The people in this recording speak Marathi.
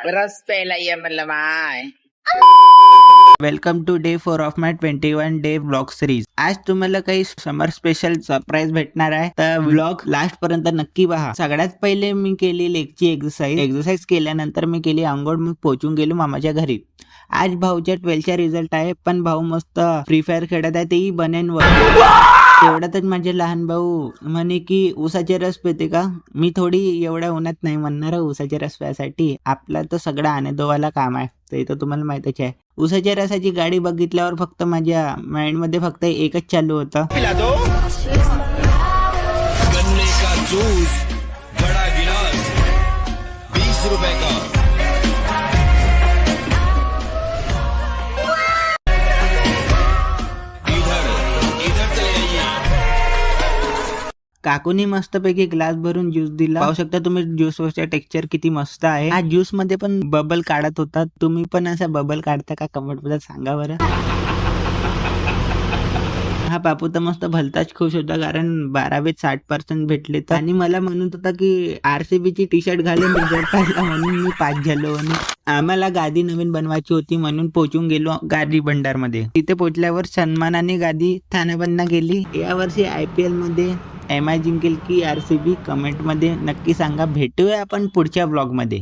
रस प्यायला ये म्हणलं माय. Welcome to day 4 of my 21 day vlog series. आज तुम्हाला काही समर स्पेशल सरप्राईज भेटणार आहे, तर व्लॉग लास्ट पर्यंत नक्की पहा. सगळ्यात पहिले मी केली लेगची एक्सरसाइज केल्यानंतर मी केली आंघोळ. मी पोहोचून गेलो मामाच्या घरी. आज भाऊच्या 12चा रिझल्ट आहे, पण भाऊ मस्त फ्री फायर खेळत आहे, तेही बनेनवर. तेवढ्यातच माझे लहान भाऊ म्हणे की ऊसाचे रस पिते का. मी थोडी एवढ्या उन्हात नाही म्हणणार ऊसाचे रस प्यायसाठी. आपला तर सगळं आनंदवाला काम आहे, ते तर तुम्हाला माहितच आहे. ऊसाच्या रसाची गाडी बघितल्यावर फक्त माझ्या माइंड मध्ये फक्त एकच चालू होतं, गन्ने का जूस बड़ा गिलास 20 रुपए का. इधर चले आइए. काकूनी मस्तपैकी ग्लास भरून ज्यूस दिला. पाहू शकता तुम्ही ज्यूस वरचा टेक्स्चर किती मस्त आहे. हा ज्यूस मध्ये पण बबल काढत होता. तुम्ही पण असा बबल काढता का, कमेंट मध्ये सांगा बरं. हा बापू तर मस्त भलताच खुश होता, कारण 12वीत 60% भेटले तर. आणि मला म्हणत होता की RCB ची टी शर्ट घालून रिझल्ट पाहिला म्हणून मी पास झालो. आणि आम्हाला गादी नवीन बनवायची होती म्हणून पोहोचून गेलो गादी भंडार मध्ये. तिथे पोहोचल्यावर सन्मानाने गादी थानाबंद गेली. या वर्षी IPL मध्ये MI जिंकेल की RCB, कमेंट मध्ये नक्की सांगा. भेटूया आपण पुढच्या ब्लॉग मध्ये.